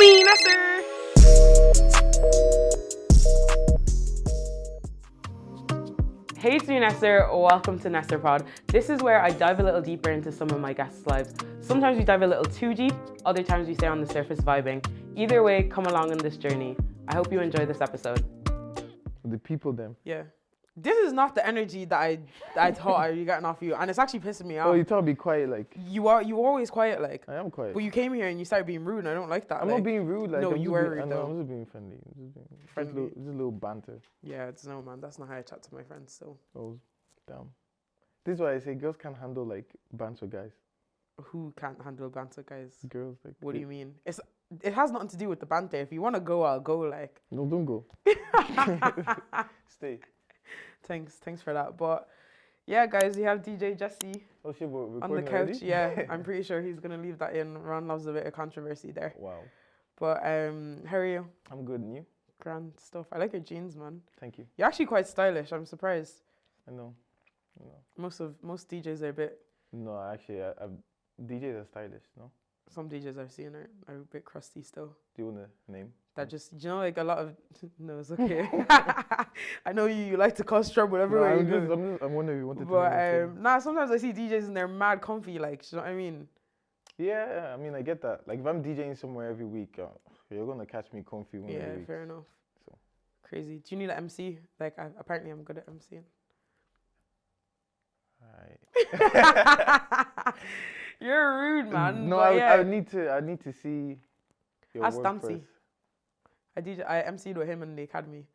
me, Nesser. Hey, it's me, Nesser. Welcome to Nesser Pod. This is where I dive a little deeper into some of my guests' lives. Sometimes we dive a little too deep, other times we stay on the surface vibing. Either way, come along on this journey. I hope you enjoy this episode. The people them. Yeah. This is not the energy that I thought I was getting off you, and it's actually pissing me off. Oh, you told me be quiet, like. You are always quiet, like. I am quiet. But you came here and you started being rude, and I don't like that. I'm not being rude, like. No, I'm you just were being, rude, I know, though. I'm just being friendly. Just Friendly. just a little banter. Yeah, it's no, man. That's not how I chat to my friends, so. Oh, damn. This is why I say girls can't handle, like, banter guys. Who can't handle banter, guys? Girls, like. What do you mean? It has nothing to do with the banter. If you want to go, I'll go, like. No, don't go. Stay. Thanks for that. But yeah, guys, we have DJ Jesse Oh, shit, we're recording on the couch. already? Yeah, I'm pretty sure he's gonna leave that in. Ron loves a bit of controversy there. Wow. But how are you? I'm good, and you? Grand stuff. I like your jeans, man. Thank you. You're actually quite stylish. I'm surprised. I know. Most DJs are a bit. No, actually, I've DJs are stylish, no? Some DJs I've seen are a bit crusty still. Do you want a name? That just, you know, like a lot of. No, it's okay. I know you like to cause trouble everywhere you go. I'm wondering if you wanted to But nah, sometimes I see DJs and they're mad comfy, like, you know what I mean? Yeah, I mean, I get that. Like, if I'm DJing somewhere every week, you're gonna catch me comfy one of the Yeah, weeks. fair enough. So. Crazy. Do you need an MC? Like, apparently I'm good at MCing. Right. You're rude, man. No, but yeah. I need to see your Ask work Dancy. first. I MC'd with him in the academy,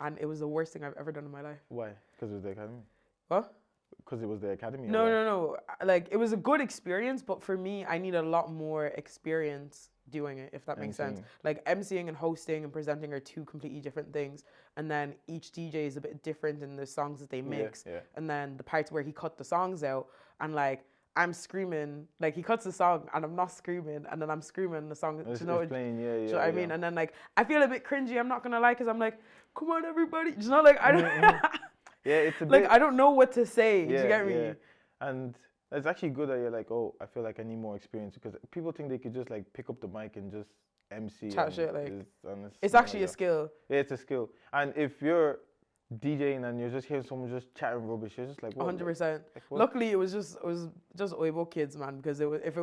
and it was the worst thing I've ever done in my life. Why? Because it was the academy. What? Because it was the academy. No. Like, it was a good experience, but for me, I need a lot more experience doing it, if that makes sense. Like, MCing and hosting and presenting are two completely different things. And then each DJ is a bit different in the songs that they mix. Yeah. And then the parts where he cut the songs out, and like, I'm screaming, like he cuts the song and I'm not screaming, and then I'm screaming the song. It's you know, playing, do you know what I mean? And then like, I feel a bit cringy, I'm not gonna lie, because I'm like, come on everybody. Do you know, like, I don't, yeah, it's a like, bit, I don't know what to say. yeah, do you get me? Yeah. And it's actually good that you're like, oh, I feel like I need more experience, because people think they could just like pick up the mic and just MC. Chat shit, like, it's not actually like a skill. Yeah, it's a skill. And if you're DJing and you're just hearing someone just chatting rubbish, you're just like, what? 100%. Like, what? Luckily, it was just Oibo kids, man, because if it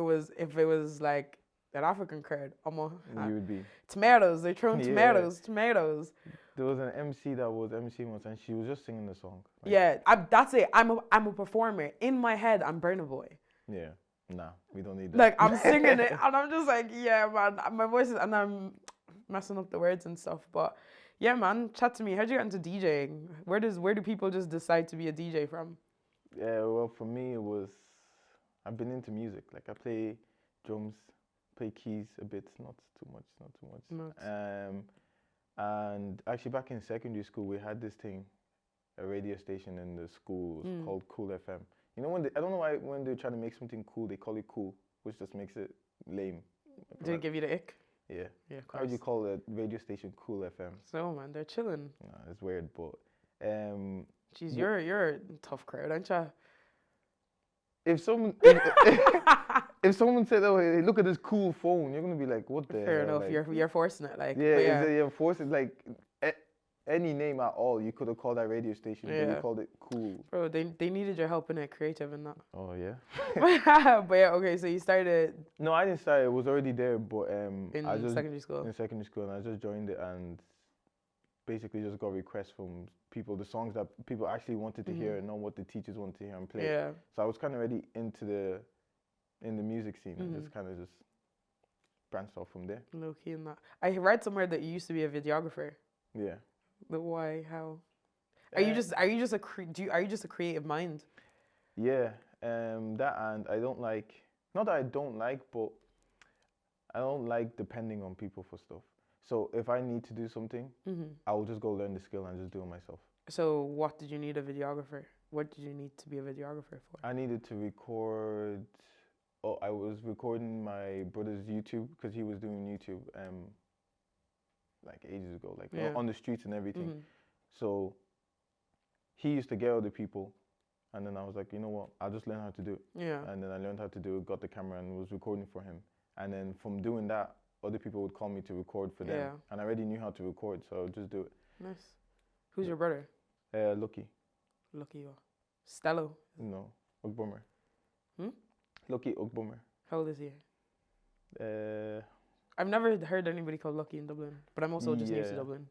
was like an African crowd, You would be. Tomatoes, they throw tomatoes. There was an MC that was MCing once, and she was just singing the song. Like, Yeah, that's it. I'm a performer. In my head, I'm Burna Boy. Yeah. Nah, we don't need that. Like, I'm singing it, and I'm just like, yeah, man, my voice is, and I'm messing up the words and stuff. But yeah, man, chat to me. How'd you get into DJing? Where do people just decide to be a DJ from? Yeah, well, for me, I've been into music. Like, I play drums, play keys a bit, not too much. And actually, back in secondary school, we had this thing, a radio station in the school called Cool FM. You know, I don't know why when they're trying to make something cool, they call it cool, which just makes it lame. Did it give you the ick? Yeah. Yeah, of How course. would you call a radio station Cool FM? So, man, they're chilling. Nah, it's weird, but Jeez, you're a tough crowd, aren't you? if someone if someone said, "Oh, hey, look at this cool phone," you're gonna be like, "What the?" Fair hell? enough. Like, You're forcing it, like. yeah, but yeah. you're forcing like any name at all. You could have called that radio station, but Yeah. you called it Cool. Bro, they needed your help in it, creative and that. Oh yeah. But yeah, okay. So you started No, I didn't start. It was already there, but in I just secondary school. in secondary school, and I just joined it and basically just got requests from people, the songs that people actually wanted to hear, and not what the teachers wanted to hear and play. Yeah. So I was kind of already in the music scene, and just kind of just branched off from there. Low key in that. I read somewhere that you used to be a videographer. Yeah. But why? How? Are you just a creative mind? Yeah. That, and I don't like, not that I don't like, but I don't like depending on people for stuff. So if I need to do something, I will just go learn the skill and just do it myself. So what did you need a videographer? What did you need to be a videographer for? I needed to record. Oh, I was recording my brother's YouTube because he was doing YouTube like ages ago, like on the streets and everything. So he used to get other people, and then I was like, you know what, I'll just learn how to do it. Yeah. And then I learned how to do it, got the camera and was recording for him. And then from doing that, other people would call me to record for them. Yeah. And I already knew how to record, so I would just do it. Nice. Who's your brother? Lucky. Lucky what? Stello? No, Ugbummer. Hmm? Lucky Ugbummer. How old is he? Uh, I've never heard anybody called Lucky in Dublin, but I'm also just new to Yeah. Dublin.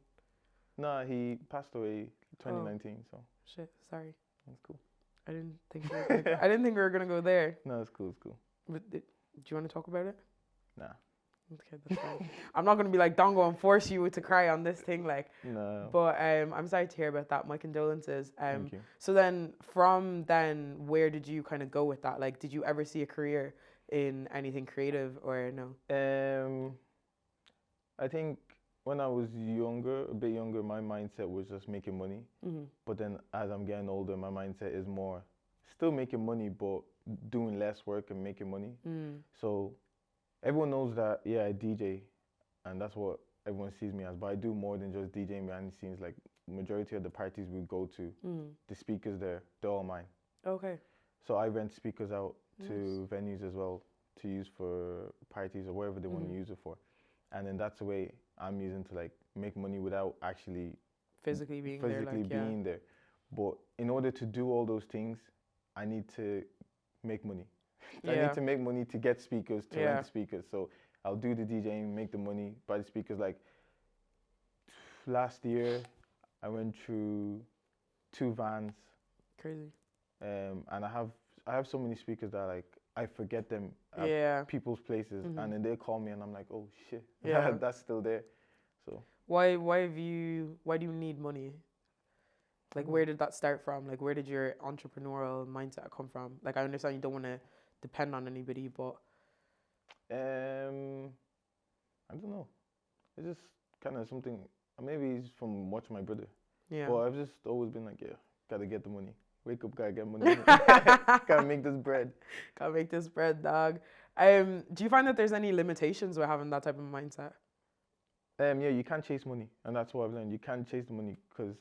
no, he passed away 2019, so Shit, sorry. that's cool. I didn't think I didn't think we were gonna go there. No, it's cool, it's cool. But do you want to talk about it? Nah. Okay, that's fine. I'm not gonna be like, don't go and force you to cry on this thing, like. No. But I'm sorry to hear about that. My condolences. Thank you. So then, from then, where did you kind of go with that? Like, did you ever see a career in anything creative or no? I think when I was younger, a bit younger, my mindset was just making money. Mm-hmm. But then as I'm getting older, my mindset is more still making money, but doing less work and making money. Mm. So everyone knows that, yeah, I DJ, and that's what everyone sees me as. But I do more than just DJing behind the scenes. Like, majority of the parties we go to, the speakers there, they're all mine. Okay. So I rent speakers out to venues as well to use for parties or whatever they want to use it for. And then that's the way I'm using to like make money without actually physically being there. But in order to do all those things, I need to make money. I need to make money to get speakers, to rent speakers. So I'll do the DJing, make the money, buy the speakers. Like last year, I went through 2 vans. Crazy. And I have so many speakers that like I forget them at people's places, and then they call me, and I'm like, oh shit, that's still there. So why do you need money? Like, where did that start from? Like, where did your entrepreneurial mindset come from? Like, I understand you don't want to depend on anybody, but I don't know. It's just kind of something. Maybe it's from watching my brother. Yeah. But I've just always been like, gotta get the money. Wake up, gotta get money. Gotta make this bread. Gotta make this bread, dog. Do you find that there's any limitations with having that type of mindset? Yeah, you can't chase money, and that's what I've learned. You can't chase the money because.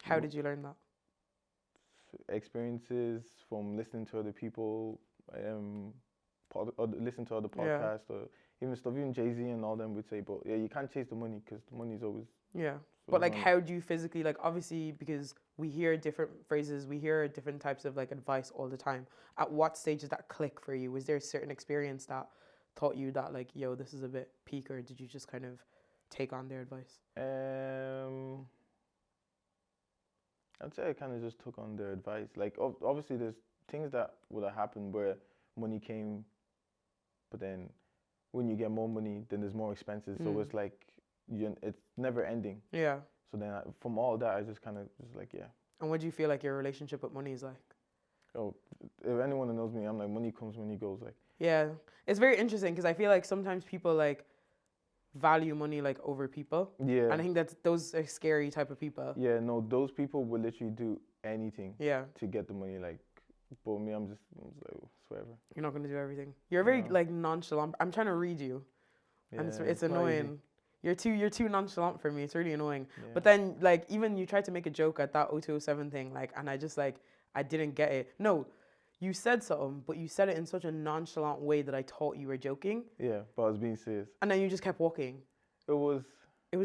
How did you learn that? Experiences from listening to other people, listen to other podcasts, or even stuff. Even Jay-Z and all them would say, but yeah, you can't chase the money because the money's always. Yeah. But like, how do you physically, like, obviously, because we hear different phrases, we hear different types of like advice all the time. At what stage did that click for you? Was there a certain experience that taught you that, like, yo, this is a bit peak, or did you just kind of take on their advice? I'd say I kind of just took on their advice. Like, obviously, there's things that would have happened where money came, but then when you get more money, then there's more expenses. So it's like, it's never ending. Yeah. So then from all that, I just kind of just like, yeah. And what do you feel like your relationship with money is like? Oh, if anyone that knows me, I'm like, money comes, money goes. Like. Yeah. It's very interesting because I feel like sometimes people like value money like over people. Yeah. And I think that those are scary type of people. Yeah, no, those people will literally do anything to get the money. Like, but me, I'm just like, whatever. You're not going to do everything. You're very like nonchalant. I'm trying to read you. Yeah, and it's annoying. You're too nonchalant for me. It's really annoying. Yeah. But then, like, even you tried to make a joke at that 0207 thing, like, and I just, like, I didn't get it. No, you said something, but you said it in such a nonchalant way that I thought you were joking. Yeah, but I was being serious. And then you just kept walking. It was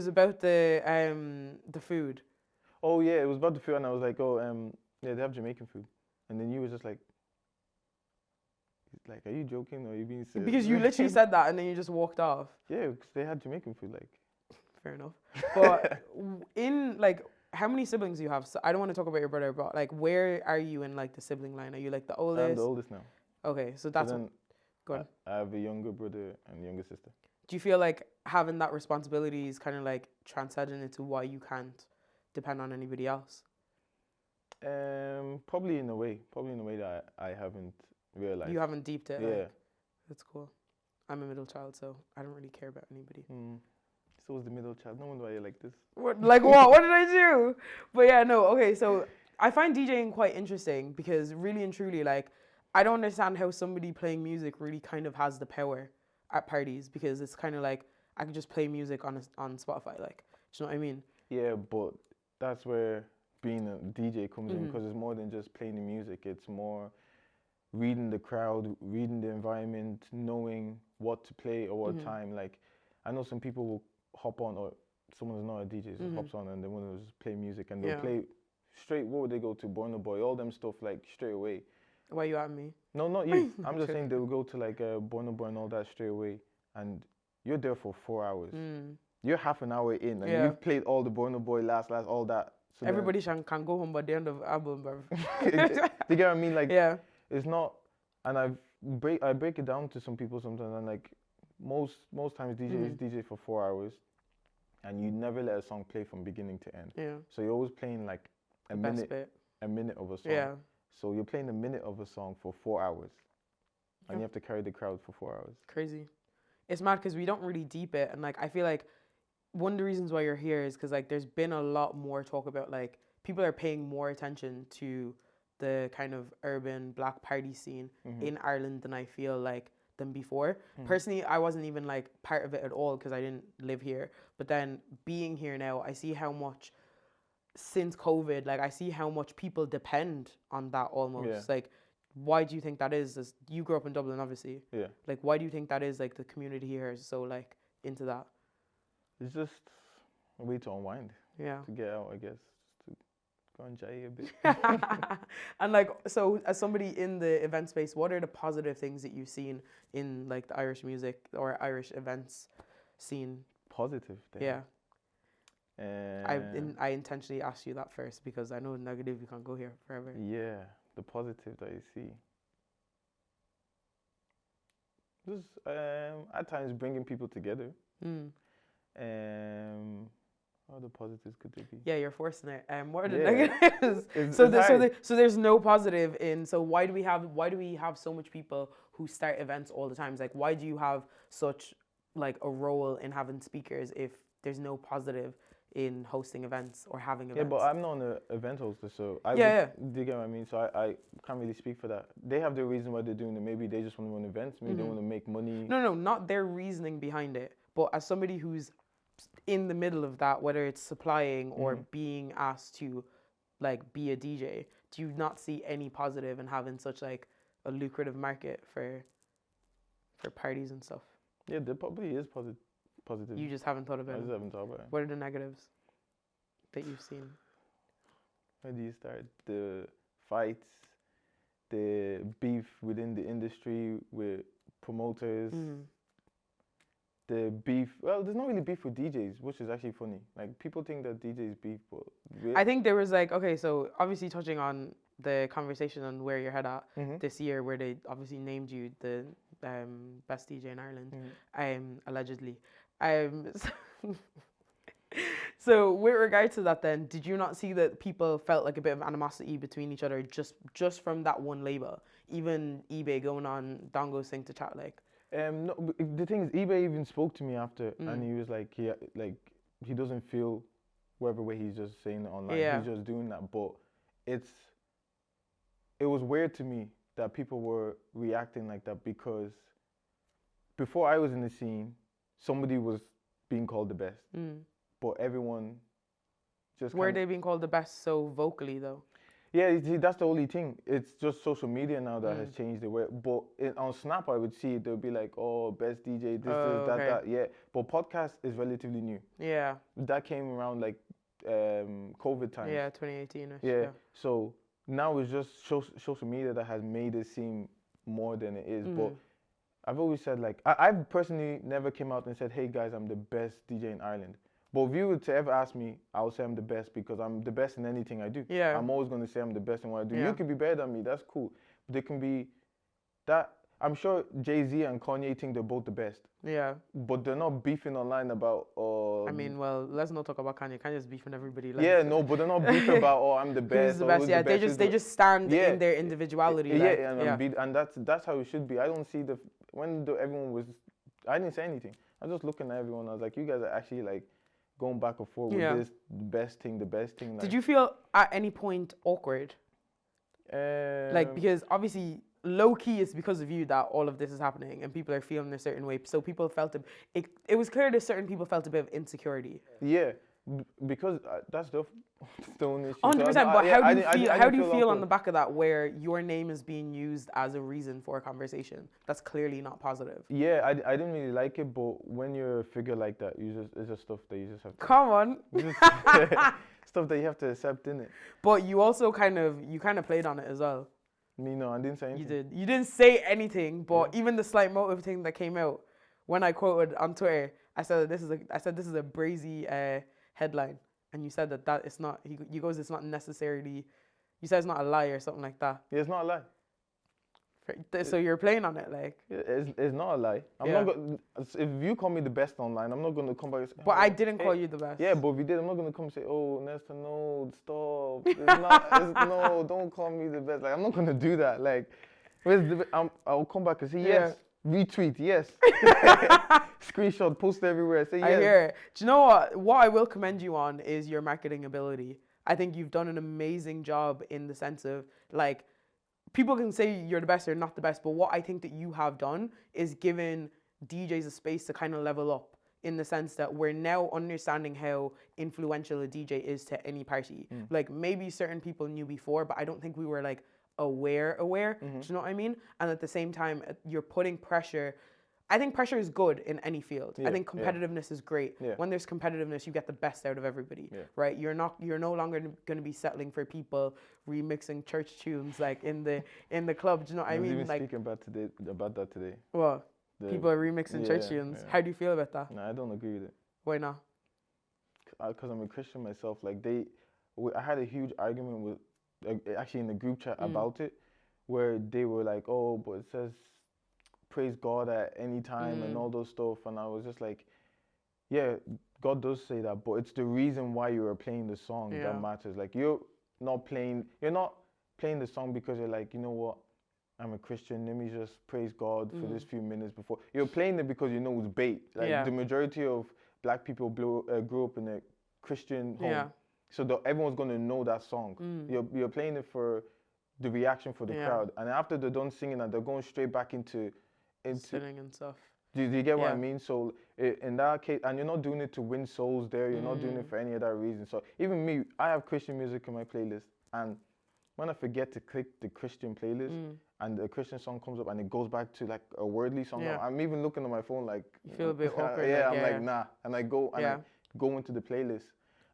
about the food. Oh, yeah, it was about the food, and I was like, yeah, they have Jamaican food. And then you were just like, are you joking or are you being serious? Because you literally said that and then you just walked off. Yeah, because they had Jamaican food, like. Fair enough. But in, like, how many siblings do you have? So I don't want to talk about your brother, but, like, where are you in, like, the sibling line? Are you, like, the oldest? I'm the oldest now. Okay, so that's what... Go on. I have a younger brother and a younger sister. Do you feel like having that responsibility is kind of, like, transcending into why you can't depend on anybody else? Probably in a way that I haven't realized. You haven't deeped it. Yeah. Like, that's cool. I'm a middle child, so I don't really care about anybody. So is the middle child. No wonder why you're like this. What? Like what? What did I do? But yeah, no. Okay, so I find DJing quite interesting because really and truly, like, I don't understand how somebody playing music really kind of has the power at parties because it's kind of like I could just play music on Spotify. Like, do you know what I mean? Yeah, but that's where being a DJ comes in because it's more than just playing the music. It's more reading the crowd, reading the environment, knowing what to play or what time. Like, I know some people will hop on, or someone who's not a DJ just hops on and they want to just play music and they'll play straight. What would they go to? Burna Boy, all them stuff like straight away. Why you at me? No, not you. I'm just saying they'll go to like Burna Boy and all that straight away, and you're there for 4 hours. You're half an hour in, and you've played all the Burna Boy, last, all that. So everybody can go home by the end of the album, bro. Do you get what I mean? Like, it's not. And I break it down to some people sometimes, and like most times DJs DJ for 4 hours, and you never let a song play from beginning to end. Yeah. So you're always playing like a minute of a song. Yeah. So you're playing a minute of a song for 4 hours, and you have to carry the crowd for 4 hours. Crazy. It's mad because we don't really deep it, and like I feel like one of the reasons why you're here is because like there's been a lot more talk about like people are paying more attention to the kind of urban black party scene in Ireland than I feel like than before. Personally, I wasn't even like part of it at all because I didn't live here. But then being here now, I see how much since COVID, like I see how much people depend on that almost. Yeah. Like, why do you think that is? As you grew up in Dublin, obviously. Yeah. Like, why do you think that is? Like, the community here is so like into that. It's just a way to unwind. Yeah. To get out, I guess. To go and jay a bit. And like, so as somebody in the event space, what are the positive things that you've seen in like the Irish music or Irish events scene? Positive thing. Yeah. I intentionally asked you that first because I know negative you can't go here forever. Yeah, the positive that you see. Just at times bringing people together. What other positives could there be? Yeah, you're forcing it. What are the negatives? So there's no positive in. So why do we have so much people who start events all the time? It's like, why do you have such like a role in having speakers if there's no positive in hosting events or having events? Yeah, but I'm not an event hoster, so do you get what I mean? So I can't really speak for that. They have their reason why they're doing it. Maybe they just want to run events. Maybe they want to make money. No, not their reasoning behind it. But as somebody who's in the middle of that, whether it's supplying or being asked to like be a DJ, do you not see any positive in having such like a lucrative market for parties and stuff? Yeah, there probably is positive. You just haven't thought about it. I just haven't thought about it. What are the negatives that you've seen? Where do you start? The fights, the beef within the industry with promoters. The beef, well, there's not really beef with DJs, which is actually funny. Like, people think that DJs beef, but... I think there was like, okay, so obviously touching on the conversation on where your head at this year, where they obviously named you the best DJ in Ireland, allegedly. So with regard to that then, did you not see that people felt like a bit of animosity between each other just from that one label? Even eBay going on Dongo's thing to chat like... No, the thing is, eBay even spoke to me after, and he was like, he doesn't feel whatever way he's just saying it online. Yeah. He's just doing that, but it was weird to me that people were reacting like that because before I was in the scene, somebody was being called the best, but everyone just were they being called the best so vocally though? Yeah, see, that's the only thing. It's just social media now that has changed the way. But on Snap, I would see they'll be like, "Oh, best DJ, that." Yeah, but podcast is relatively new. Yeah, that came around like COVID times. Yeah, 2018. Yeah, so now it's just social media that has made it seem more than it is. But I've always said like I've personally never came out and said, "Hey guys, I'm the best DJ in Ireland." But if you were to ever ask me, I would say I'm the best because I'm the best in anything I do. Yeah. I'm always going to say I'm the best in what I do. Yeah. You could be better than me, that's cool. But there can be that. I'm sure Jay-Z and Kanye think they're both the best. Yeah. But they're not beefing online about... I mean, well, let's not talk about Kanye. Kanye's beefing everybody. But they're not beefing about, I'm the best. Who's the best? Yeah, they just stand in their individuality. And that's how it should be. I don't see everyone was... I didn't say anything. I was just looking at everyone. I was like, you guys are actually like... going back and forth with this, the best thing. Like. Did you feel at any point awkward? Because obviously, low key, it's because of you that all of this is happening and people are feeling a certain way. So people felt it was clear that certain people felt a bit of insecurity. Yeah, because that's the only issue. 100%. So But yeah, how do you feel? I How didn't do you feel on awkward. the back of that, where your name is being used as a reason for a conversation? That's clearly not positive. Yeah, I didn't really like it, but when you're a figure like that, it's just stuff that you just have to. Come on. Just stuff that you have to accept, innit? But you also kind of played on it as well. Me, no, I didn't say anything. You did. You didn't say anything, but Yeah. even the slight motive thing that came out when I quoted on Twitter, I said this is a brazy headline, and you said that it's not. You goes it's not necessarily. You said it's not a lie or something like that. Yeah, it's not a lie. So you're playing on it, like. Yeah, it's not a lie. I'm Yeah. not gonna. If you call me the best online, I'm not gonna come back and say. But "Oh, I didn't hey." call you the best. Yeah, but if you did, I'm not gonna come and say, "Oh, Nestor, no, stop. It's not. No, don't call me the best." Like, I'm not gonna do that. Like, I'll come back and say yes, retweet, yes, screenshot, post everywhere, say yes. I hear it. Do you know what? What I will commend you on is your marketing ability. I think you've done an amazing job in the sense of, like, people can say you're the best or not the best, but what I think that you have done is given DJs a space to kind of level up, in the sense that we're now understanding how influential a DJ is to any party. Like, maybe certain people knew before, but I don't think we were like aware. Do you know what I mean? And at the same time, you're putting pressure. I think pressure is good in any field. I think competitiveness is great. Yeah. When there's competitiveness, you get the best out of everybody, Yeah. right? You're no longer going to be settling for people remixing church tunes like in the club. Do you know what I was mean? even Like, speaking about that today. well, people are remixing church Yeah, tunes. yeah. How do you feel about that? No, I don't agree with it. Why not? Because I'm a Christian myself. Like, I had a huge argument with, actually in the group chat about it, where they were like, "Oh, but it says praise God at any time and all those stuff," and I was just like, yeah, God does say that, but it's the reason why you are playing the song that matters. Like, you're not playing the song because you're like, you know what, I'm a Christian, let me just praise God for this few minutes before. You're playing it because you know it's bait. Like, the majority of black people grew up in a Christian home, so everyone's gonna know that song. You're playing it for the reaction for the crowd, and after they're done singing that, they're going straight back into Singing and stuff. Do you get what I mean? So in that case, and you're not doing it to win souls there, you're not doing it for any other reason. So even me, I have Christian music in my playlist, and when I forget to click the Christian playlist and the Christian song comes up and it goes back to like a worldly song, I'm even looking at my phone like, you feel a bit awkward. I'm like, nah, and I go I go into the playlist.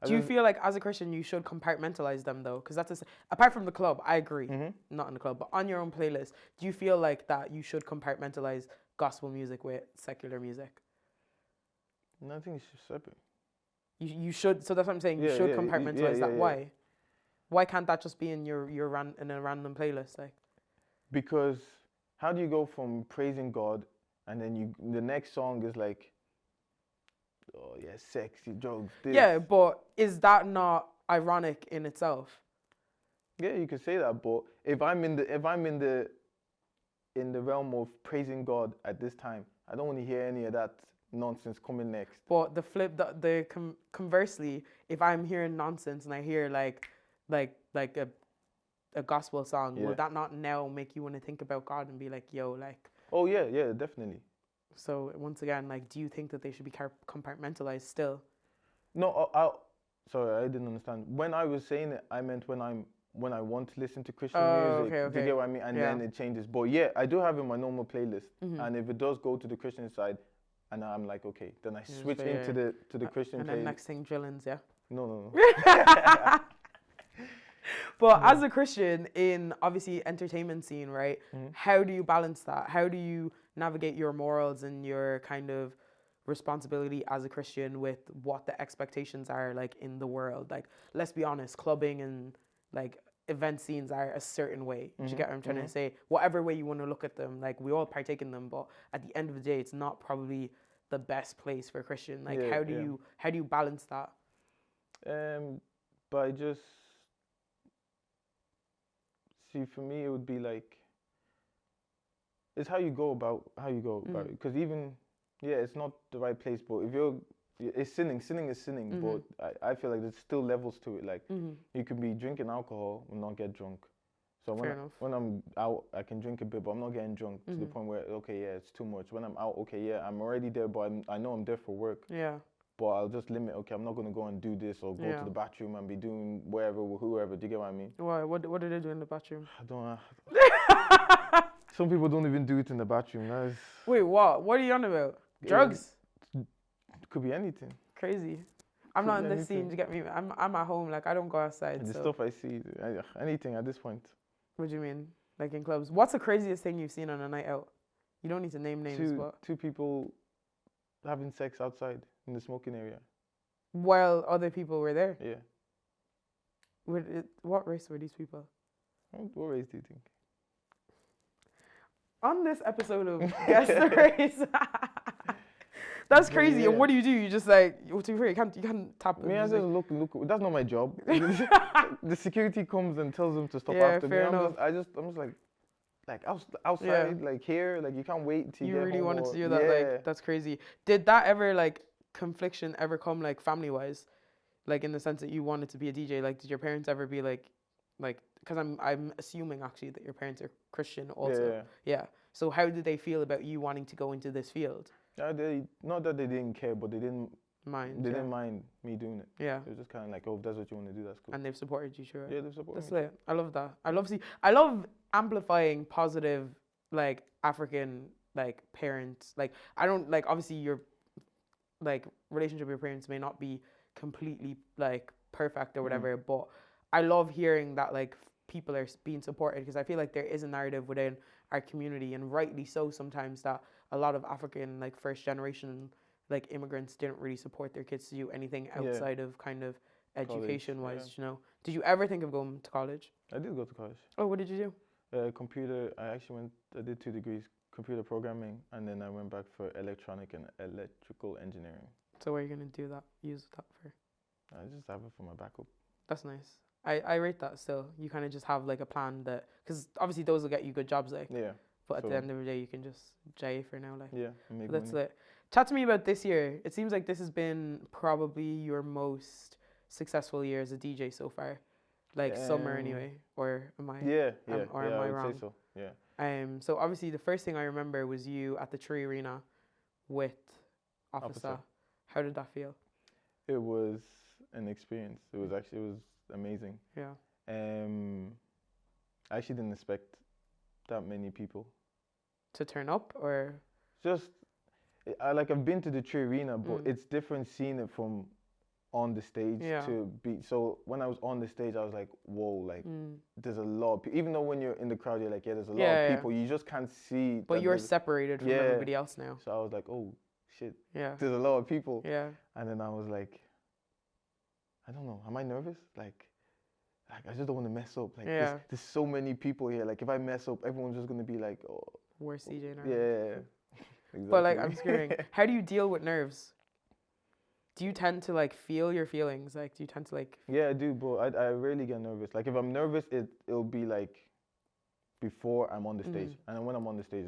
Do you feel like as a Christian you should compartmentalize them though? Because that's apart from the club, I agree, not in the club, but on your own playlist, do you feel like that you should compartmentalize gospel music with secular music? No, I think it's just separate. You should. So that's what I'm saying. You should compartmentalize that. Why? Why can't that just be in in a random playlist, like? Because how do you go from praising God and then the next song is like, oh yeah, sexy drugs. This. Yeah, but is that not ironic in itself? Yeah, you could say that, but if I'm in the realm of praising God at this time, I don't want to hear any of that nonsense coming next. But conversely, if I'm hearing nonsense and I hear like a gospel song, will that not now make you want to think about God and be like, yo, like? Oh yeah, definitely. So once again, like, do you think that they should be compartmentalized still? No, sorry, I didn't understand. When I was saying it, I meant when I want to listen to Christian music. Okay. Do you get what I mean? And then it changes. But yeah, I do have it in my normal playlist. And if it does go to the Christian side, and I'm like, okay, then I switch into the Christian playlist. And then next thing, drillings, yeah? No. But as a Christian in obviously entertainment scene, right? How do you balance that? How do you navigate your morals and your kind of responsibility as a Christian with what the expectations are like in the world? Like, let's be honest, clubbing and like event scenes are a certain way. Do you get what I'm trying to say? Whatever way you want to look at them, like we all partake in them, but at the end of the day, it's not probably the best place for a Christian. Like, how do you balance that? By just see, for me, it would be like, it's how you go about it. Because even, it's not the right place, but if it's sinning is sinning, but I feel like there's still levels to it. Like, you can be drinking alcohol and not get drunk. So when I'm out, I can drink a bit, but I'm not getting drunk to the point where, okay, it's too much. When I'm out, okay, I'm already there, but I know I'm there for work. Yeah. but I'll just limit. Okay, I'm not gonna go and do this or go to the bathroom and be doing wherever with whoever. Do you get what I mean? Why? What do they do in the bathroom? I don't. Some people don't even do it in the bathroom. That is. Wait, what? What are you on about? Drugs? Could be anything. Crazy. I'm not in this scene. You get me? I'm at home. Like I don't go outside. The stuff I see, anything at this point. What do you mean? Like in clubs? What's the craziest thing you've seen on a night out? You don't need to name names, but two people having sex outside in the smoking area. While other people were there? Yeah. What race were these people? What race do you think? On this episode of Guess the Race. That's crazy. Yeah. And what do? You just like, you can't tap. Me, I just look. That's not my job. The security comes and tells them to stop after me. I'm just like outside, like here, like you can't wait till you get really home wanted to do that. Like that's crazy. Did that ever like confliction ever come like family wise, like in the sense that you wanted to be a DJ? Like did your parents ever be like, because I'm assuming actually that your parents are Christian also. Yeah. So how did they feel about you wanting to go into this field? Not that they didn't care, but they didn't mind. They didn't mind me doing it. Yeah. It was just kind of like, oh, if that's what you want to do, that's cool. And they've supported you, sure. Yeah, they've supported me. That's lit. I love that. I love amplifying positive, like African, like parents. Like I don't like obviously your, like relationship with your parents may not be completely like perfect or whatever, but I love hearing that like people are being supported because I feel like there is a narrative within our community, and rightly so sometimes, that a lot of African like first generation like immigrants didn't really support their kids to do anything outside of kind of education wise, you know. Did you ever think of going to college? I did go to college. Oh, what did you do? Computer. I did 2 degrees, computer programming, and then I went back for electronic and electrical engineering. So what are you gonna use that for? I just have it for my backup. That's nice. I rate that still. You kind of just have like a plan that, because obviously those will get you good jobs, like. Yeah. But at the end of the day, you can just J for now, like. Yeah. That's it. Chat to me about this year. It seems like this has been probably your most successful year as a DJ so far, like summer anyway. Or am I? Yeah. Or am I wrong? I would say so. Yeah. So obviously the first thing I remember was you at the Tree Arena with Officer. How did that feel? It was an experience. It was amazing. Yeah. I actually didn't expect that many people to turn up, or just I've been to the Tree Arena, but it's different seeing it from on the stage to be. So when I was on the stage, I was like, whoa, like there's a lot of people. Even though when you're in the crowd, you're like, there's a lot of people. You just can't see. But you're separated from everybody else now. So I was like, oh shit. Yeah. There's a lot of people. Yeah. And then I was like, I don't know. Am I nervous? Like I just don't want to mess up. Like there's so many people here. Like if I mess up, everyone's just gonna be like, oh. Worst DJ now. Yeah. Exactly. But like I'm screaming. How do you deal with nerves? Do you tend to like feel your feelings? Like do you tend to like? Yeah, I do, but I rarely get nervous. Like if I'm nervous, it'll be like before I'm on the stage, and then when I'm on the stage,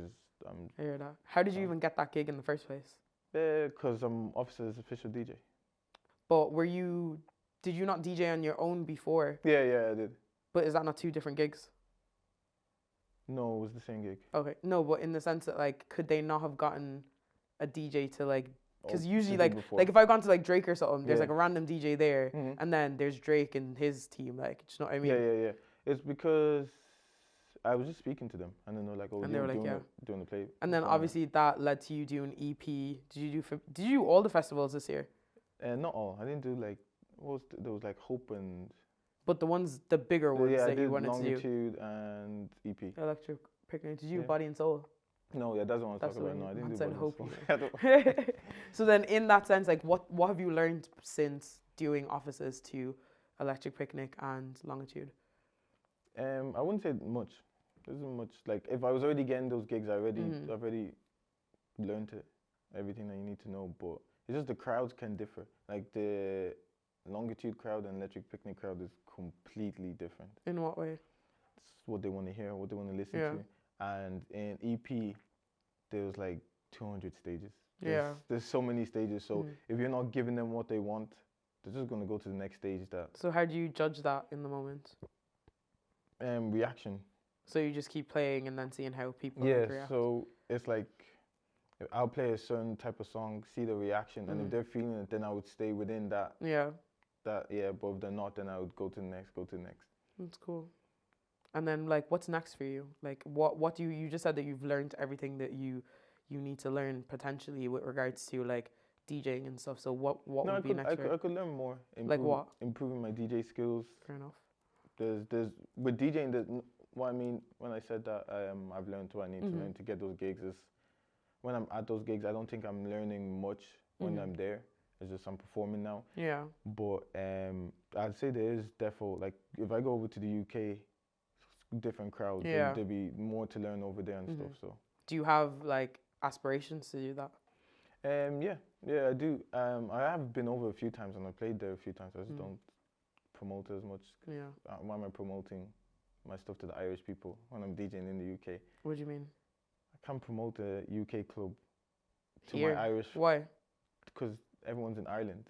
I hear that. How did you even get that gig in the first place? Because I'm Officer's official DJ. But did you not DJ on your own before? Yeah, I did. But is that not 2 different gigs? No, it was the same gig. Okay, no, but in the sense that like, could they not have gotten a DJ to like? Because usually like if I've gone to like Drake or something, there's like a random DJ there, and then there's Drake and his team. Like, do you know what I mean? Yeah. It's because I was just speaking to them, and then they're like, "Oh, and they were like, doing the play." And then obviously that led to you doing EP. Did you do all the festivals this year? Not all. I didn't do like there was like Hope and. But the bigger ones that you wanted to do. Longitude and EP. Electric Picnic. Did you do Body and Soul? No, that's what I was talking about. No, I didn't do Body and Soul. So then, in that sense, like, what have you learned since doing offices to Electric Picnic and Longitude? I wouldn't say much. There isn't much. Like, if I was already getting those gigs, I've already learned everything that you need to know. But it's just the crowds can differ. Like the Longitude crowd and Electric Picnic crowd is completely different. In what way? It's what they want to hear, what they want to listen to. And in EP, there was like 200 stages. There's so many stages. So if you're not giving them what they want, they're just going to go to the next stage. So how do you judge that in the moment? Reaction. So you just keep playing and then seeing how people react? So it's like, I'll play a certain type of song, see the reaction, and if they're feeling it, then I would stay within that. Yeah. But if they're not, then I would go to the next. That's cool. And then like, what's next for you? Like, what do you just said that you've learned everything that you need to learn potentially with regards to like DJing and stuff. So what would be next? I could learn more. Like what? Improving my DJ skills. Fair enough. There's with DJing. What I mean when I said that I've learned what I need to learn to get those gigs is when I'm at those gigs. I don't think I'm learning much when I'm there. It's just I'm performing now. Yeah. But I'd say there is defo like if I go over to the UK, different crowd. Yeah. There'd be more to learn over there and stuff. So. Do you have like aspirations to do that? Yeah, I do. I have been over a few times and I played there a few times. I just don't promote it as much. Yeah. Why am I promoting my stuff to the Irish people when I'm DJing in the UK? What do you mean? I can't promote a UK club to Here? my Irish. Why? Because everyone's in Ireland.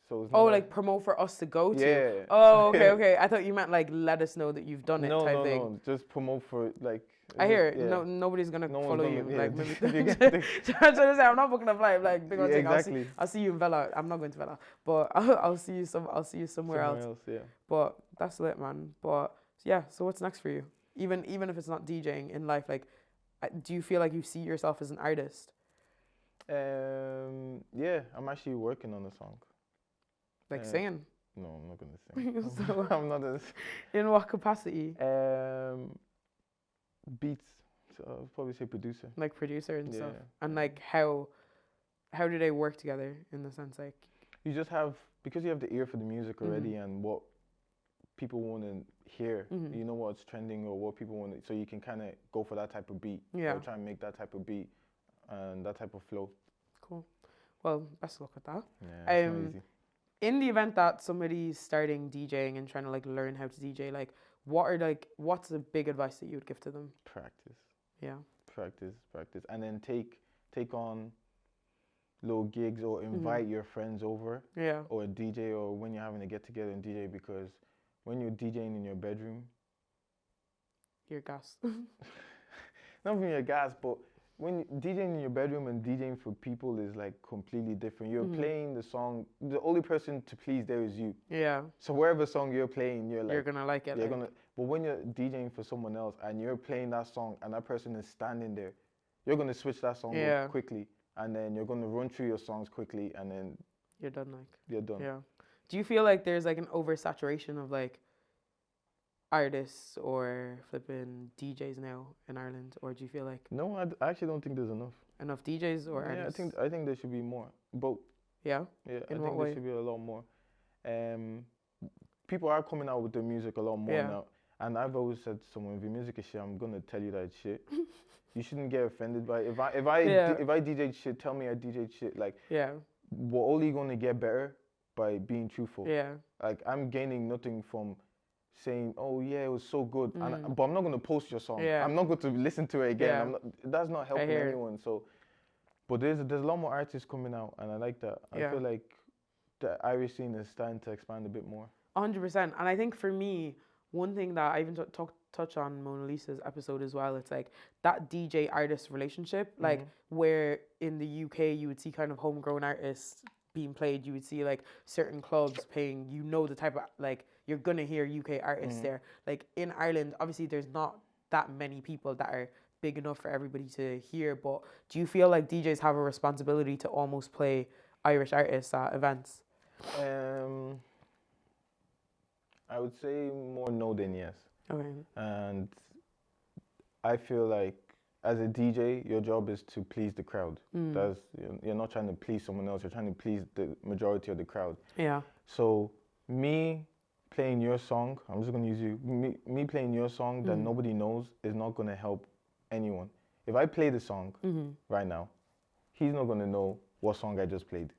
So it's like promote for us to go to. Yeah. Oh, okay. I thought you meant like let us know that you've done it type thing. No. Just promote for like. I hear it. Yeah. No, nobody's gonna follow you. Yeah. Like maybe. I'm trying to say I'm not booking a flight. Like big old thing. Exactly. I'll see you in Vela. I'm not going to Vela, but I'll see you somewhere else. Yeah. But that's lit, man. But yeah. So what's next for you? Even if it's not DJing in life, like, do you feel like you see yourself as an artist? Yeah, I'm actually working on a song. Like singing? No, I'm not gonna sing. So, I'm not gonna sing. In what capacity? Beats. So I'll probably say producer. Like producer and stuff. And like how do they work together in the sense like? You just have because you have the ear for the music already and what people want to hear. You know what's trending or what people want, so you can kind of go for that type of beat. Yeah. Or try and make that type of beat and that type of flow. Cool. Well, best of luck with that. Yeah, it's not easy. In the event that somebody's starting DJing and trying to like learn how to DJ, like what's the big advice that you would give to them? Practice. Yeah. Practice, and then take on little gigs or invite your friends over. Yeah. Or a DJ or when you're having a get together and DJ because when you're DJing in your bedroom, you're gassed. Not from your gas, but when DJing in your bedroom and DJing for people is like completely different. You're playing the song. The only person to please there is you. Yeah. So wherever song you're playing, you're gonna like it. But when you're DJing for someone else and you're playing that song and that person is standing there, you're gonna switch that song up quickly, and then you're gonna run through your songs quickly, and then you're done. You're done. Yeah. Do you feel like there's like an oversaturation of like artists or flipping DJs now in Ireland, or do you feel like no? I actually don't think there's enough DJs or artists. I think there should be more. Both. Yeah. Yeah. In I what think way? there should be a lot more. People are coming out with their music a lot more now, and I've always said to someone, if your music is shit, I'm gonna tell you that it's shit. You shouldn't get offended by it. If I DJ'd shit, tell me I DJ'd shit. Like we're only gonna get better by being truthful. Yeah. Like I'm gaining nothing from saying, oh yeah, it was so good, but I'm not gonna post your song. I'm not going to listen to it again. That's not helping anyone. So, but there's a lot more artists coming out, and I like that. I feel like the Irish scene is starting to expand a bit more. 100%. And I think for me, one thing that I even touch on Mona Lisa's episode as well, it's like that DJ artist relationship, like where in the UK you would see kind of homegrown artists being played, you would see like certain clubs paying, the type of like you're gonna hear UK artists there. Like in Ireland, obviously there's not that many people that are big enough for everybody to hear, but do you feel like DJs have a responsibility to almost play Irish artists at events? I would say more no than yes. Okay. And I feel like as a DJ, your job is to please the crowd. You're not trying to please someone else. You're trying to please the majority of the crowd. Yeah. So me playing your song, I'm just gonna use you. Me playing your song that nobody knows is not gonna help anyone. If I play the song right now, he's not gonna know what song I just played.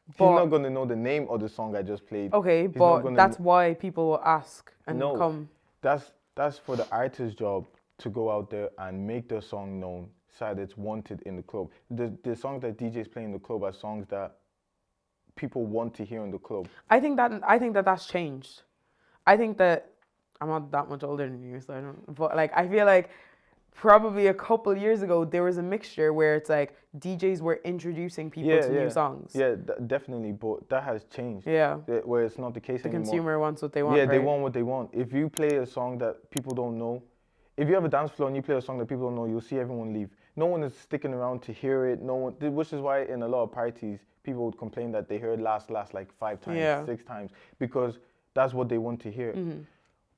He's not gonna know the name of the song I just played. Okay, but that's why people will ask and come. That's for the artist's job to go out there and make their song known, so that it's wanted in the club. The songs that DJs play in the club are songs that people want to hear in the club. I think that that's changed. I think that I'm not that much older than you, so I don't. But like, I feel like probably a couple years ago, there was a mixture where it's like DJs were introducing people to new songs. Yeah, definitely, but that has changed. Yeah. Where it's not the case The anymore. consumer wants what they want, Yeah, right? they want what they want. If you play a song that people don't know, if you have a dance floor and you play a song that people don't know, you'll see everyone leave. No one is sticking around to hear it. No one, which is why in a lot of parties, people would complain that they heard last like 5 times, 6 times, because that's what they want to hear.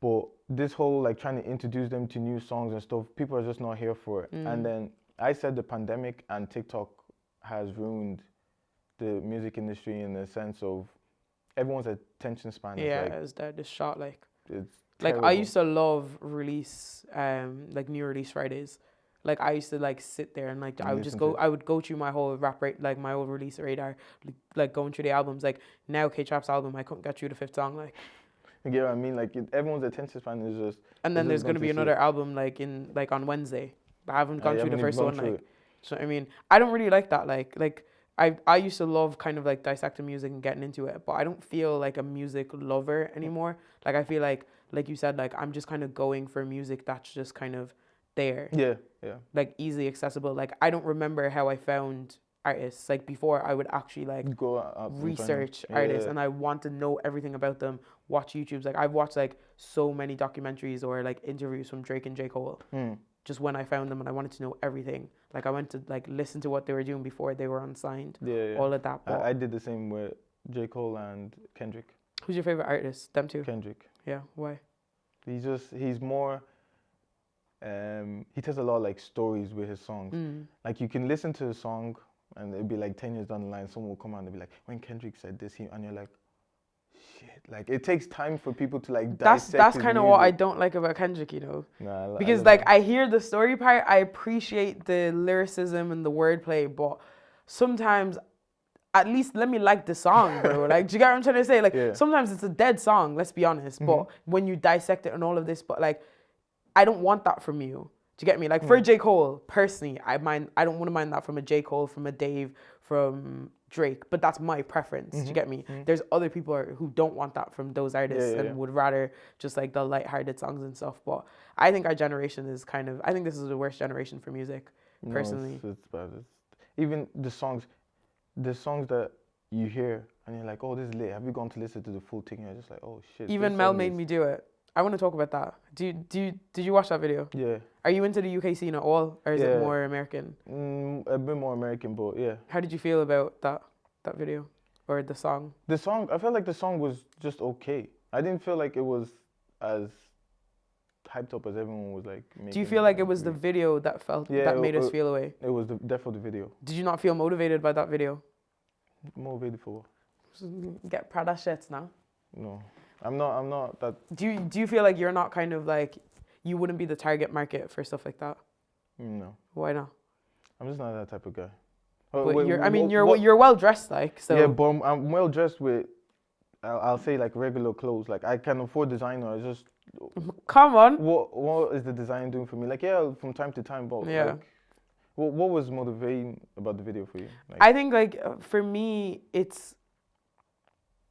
But this whole like trying to introduce them to new songs and stuff, people are just not here for it. And then I said the pandemic and TikTok has ruined the music industry in the sense of everyone's attention span is like, it's dead. It's shot like. It's like terrible. I used to love release, like new release Fridays. Like I used to like sit there and like I would just go. I would go through my whole like my old release radar, like going through the albums. Like now K-Trap's album, I couldn't get through the 5th song. Like. You get what I mean? Like everyone's attention span is just. And then there's gonna be another album like on Wednesday. I haven't gone through the first one. Like, so I mean, I don't really like that. Like I used to love kind of like dissecting music and getting into it, but I don't feel like a music lover anymore. Like I feel like you said, like I'm just kind of going for music that's just kind of there. Yeah. Like easily accessible. Like I don't remember how I found artists. Like before I would actually like go out research artists and I want to know everything about them, watch YouTubes. Like I've watched like so many documentaries or like interviews from Drake and J. Cole. Just when I found them and I wanted to know everything. Like I went to like listen to what they were doing before they were unsigned. Yeah. All of that. I did the same with J. Cole and Kendrick. Who's your favorite artist? Them two? Kendrick. Yeah, why? He's more, he tells a lot of like stories with his songs. Like you can listen to a song and it'd be like 10 years down the line, someone will come out and be like, when Kendrick said this, and you're like, shit. Like it takes time for people to like dissect That's his kind of music. what I don't like about Kendrick, you know. Nah, because like I hear the story part, I appreciate the lyricism and the wordplay, but sometimes at least let me like the song, bro. Like, do you get what I'm trying to say? Like sometimes it's a dead song, let's be honest. But when you dissect it and all of this, but like I don't want that from you. Do you get me? Like for J. Cole, personally, I don't want to mind that from a J. Cole, from a Dave, from Drake, but that's my preference. Do you get me? There's other people who don't want that from those artists and would rather just like the lighthearted songs and stuff. But I think our generation is I think this is the worst generation for music, personally. No, it's bad. Even the songs that you hear and you're like, oh, this is lit. Have you gone to listen to the full thing? And you're just like, oh shit. Even Mel made me do it. I want to talk about that. Did you watch that video? Yeah. Are you into the UK scene at all, or is it more American? A bit more American, but yeah. How did you feel about that video or the song? The song, I felt like the song was just okay. I didn't feel like it was as hyped up as everyone was like making. Do you feel like it was the video that made us feel away? It was definitely the video. Did you not feel motivated by that video? Motivated for what? Get Prada shirts now? No. I'm not that. Do you feel like you're not kind of like, you wouldn't be the target market for stuff like that? No. Why not? I'm just not that type of guy. But you're well dressed, like, so. Yeah, but I'm well dressed with, I'll say like regular clothes. Like I can afford designer. I just. Come on. What is the design doing for me? Like from time to time, but like, what was motivating about the video for you? Like, I think like for me,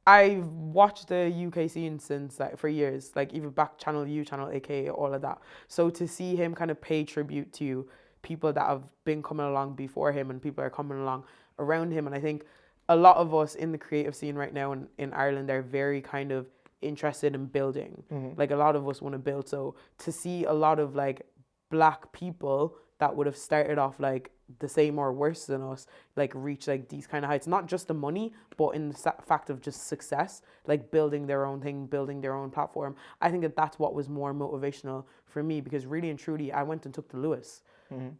I've watched the UK scene since like for years, like even back Channel U, Channel AK, all of that. So to see him kind of pay tribute to people that have been coming along before him and people are coming along around him, and I think a lot of us in the creative scene right now in Ireland are very kind of interested in building. Like a lot of us want to build. So to see a lot of like black people that would have started off like the same or worse than us, like reach like these kind of heights, not just the money, but in the fact of just success, like building their own thing, building their own platform. I think that's what was more motivational for me, because really and truly, I went and took to Lewis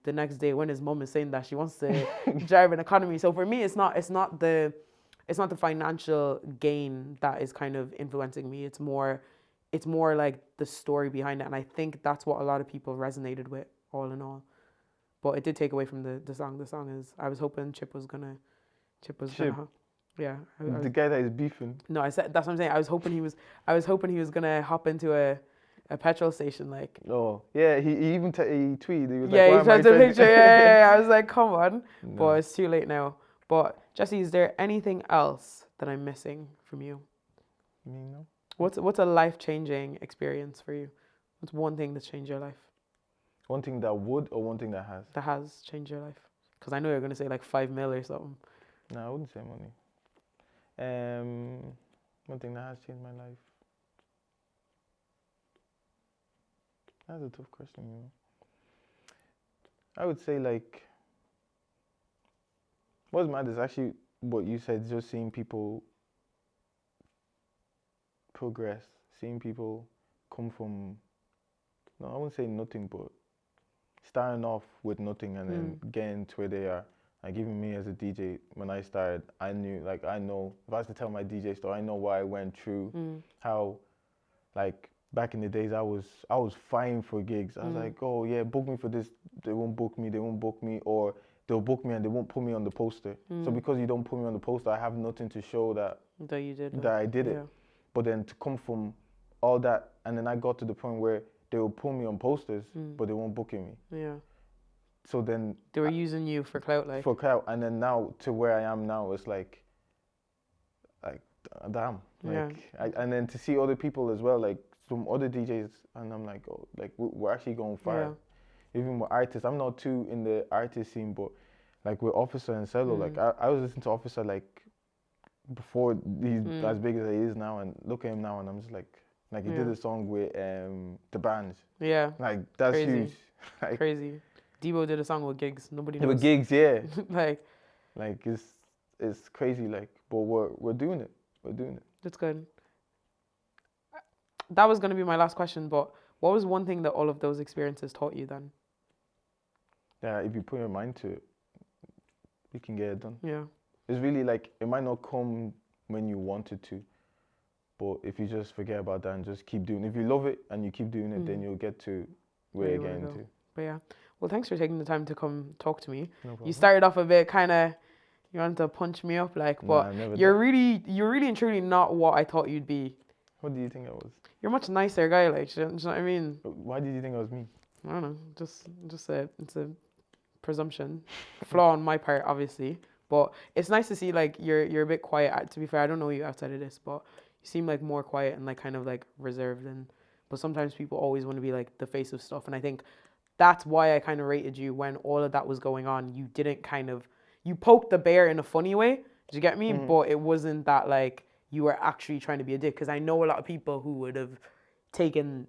the next day when his mom is saying that she wants to drive an economy. So for me, it's not the financial gain that is kind of influencing me. It's more like the story behind it, and I think that's what a lot of people resonated with, all in all. But it did take away from the song. The song is, I was hoping Chip was gonna, yeah. The guy that is beefing. No, I said, that's what I'm saying. I was hoping he was gonna hop into a petrol station, like. Oh yeah, he even he tweeted. He was yeah, like, he tried to picture. Yeah. I was like, come on, no. But it's too late now. But Jesse, is there anything else that I'm missing from you? Me, no. What's a life-changing experience for you? What's one thing that's changed your life? One thing that would or one thing that has? That has changed your life? Because I know you're going to say like 5 mil or something. No, I wouldn't say money. One thing that has changed my life. That's a tough question, you know. I would say like, what's mad is actually what you said, just seeing people progress, seeing people come from, no, I wouldn't say nothing, but starting off with nothing and then getting to where they are. Like even me as a DJ, when I started, I knew, like I know, if I was to tell my DJ story, I know what I went through, how, like back in the days, I was fighting for gigs. I was like, oh yeah, book me for this. They won't book me, or they'll book me and they won't put me on the poster. So because you don't put me on the poster, I have nothing to show that you did that I did it. But then to come from all that, and then I got to the point where they will put me on posters, but they won't book me. Yeah. So then they were using you for clout, like. For clout, and then now to where I am now, it's like damn. And then to see other people as well, like some other DJs, and I'm like, oh, like we're actually going far. Even with artists, I'm not too in the artist scene, but like with Officer and Cello, like I was listening to Officer like before he's as big as he is now, and look at him now, and I'm just like he did a song with the bands. Yeah. Like that's crazy. Huge. Like, crazy. Debo did a song with Gigs. Nobody knows. With Gigs, yeah. like it's crazy, like, but we're doing it. We're doing it. That's good. That was gonna be my last question, but what was one thing that all of those experiences taught you then? Yeah, if you put your mind to it, you can get it done. Yeah. It's really like, it might not come when you want it to, but if you just forget about that and just keep doing it, if you love it and you keep doing it, then you'll get to where you're getting to. But yeah, well, thanks for taking the time to come talk to me. No problem. You started off a bit kind of, you wanted to punch me up, like, but you're really and truly not what I thought you'd be. What do you think I was? You're a much nicer guy, like, you know what I mean? Why did you think I was me? I don't know, it's a presumption, flaw on my part, obviously. But it's nice to see like you're a bit quiet. To be fair, I don't know you outside of this, but you seem like more quiet and like kind of like reserved. But sometimes people always want to be like the face of stuff, and I think that's why I kind of rated you when all of that was going on. You didn't you poked the bear in a funny way. Did you get me? But it wasn't that like you were actually trying to be a dick. Because I know a lot of people who would have taken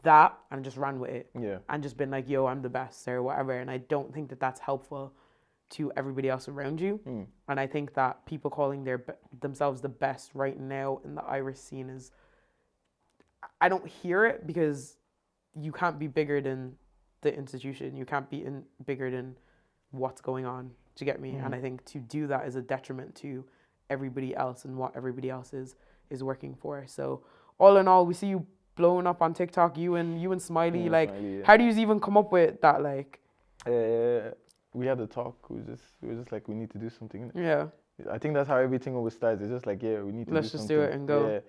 that and just ran with it. Yeah. And just been like, yo, I'm the best or whatever. And I don't think that that's helpful to everybody else around you. And I think that people calling themselves the best right now in the Irish scene is, I don't hear it, because you can't be bigger than the institution. You can't be bigger than what's going on. Do you get me? And I think to do that is a detriment to everybody else and what everybody else is working for. So all in all, we see you blowing up on TikTok, you and Smiley. Like, Smiley, how do you even come up with that? Like, we had a talk. We were just like, we need to do something. Yeah. I think that's how everything always starts. It's just like, yeah, we need to Let's do just something. do it and go. Yeah.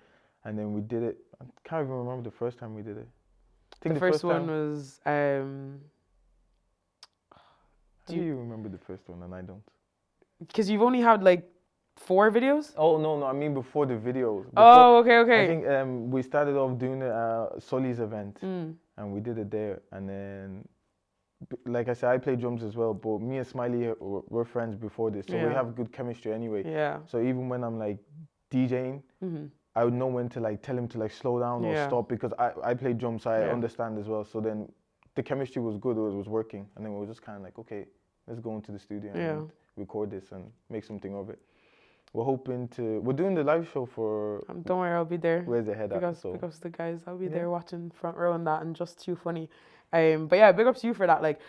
And then we did it. I can't even remember the first time we did it. I think the first one was How do you remember the first one and I don't? Because you've only had like 4 videos? Oh, no, I mean before the videos. Okay. I think we started off doing Sully's event, and we did it there. And then, like I said, I play drums as well, but me and Smiley were friends before this, so we have good chemistry anyway. Yeah. So even when I'm like DJing, I would know when to like tell him to like slow down or stop, because I play drums, so I understand as well. So then the chemistry was good, it was working, and then we were just kind of like, okay, let's go into the studio and record this and make something of it. We're doing the live show for... Don't worry, I'll be there. Where's the head at? Big ups to the guys. I'll be there watching front row and that, and just too funny. But yeah, big ups to you for that. Like,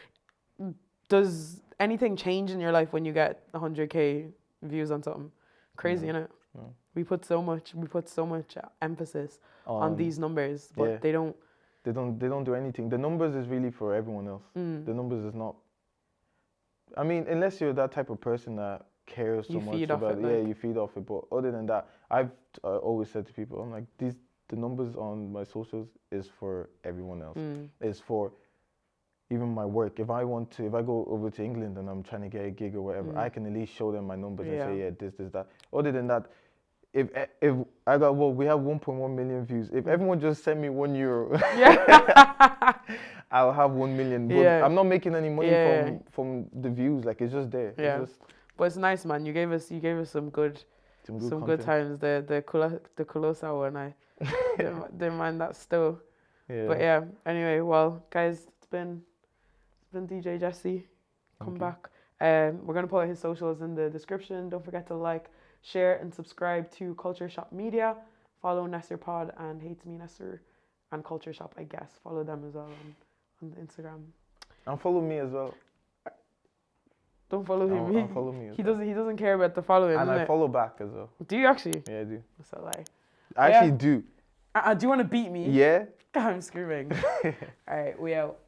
does anything change in your life when you get 100K views on something? Crazy, innit? No. We put so much emphasis on these numbers, but they don't... They don't do anything. The numbers is really for everyone else. The numbers is not... I mean, unless you're that type of person that cares so much about it, you feed off it. But other than that, I've always said to people, I'm like, the numbers on my socials is for everyone else. It's for even my work. If I go over to England and I'm trying to get a gig or whatever, I can at least show them my numbers and say, yeah, this, that. Other than that, if I got we have 1.1 million views. If everyone just sent me €1, Yeah. I'll have 1 million. But Yeah. I'm not making any money Yeah. from the views. Like it's just there. Yeah. It's just But it's nice, man. You gave us some good good times. The Colosa one, I didn't mind that still. yeah. But yeah. Anyway, well, guys, it's been DJ Jesse. Come back. We're gonna put his socials in the description. Don't forget to like, share, and subscribe to Culture Shop Media. Follow Nesser Pod and Hates Me Nesser and Culture Shop, I guess. Follow them as well on the Instagram. And follow me as well. Don't follow him. I'll follow me. He doesn't care about the following. And I follow back as well. Do you actually? Yeah, I do. That's a lie. I actually do. Do you want to beat me? Yeah. I'm screaming. All right, we out.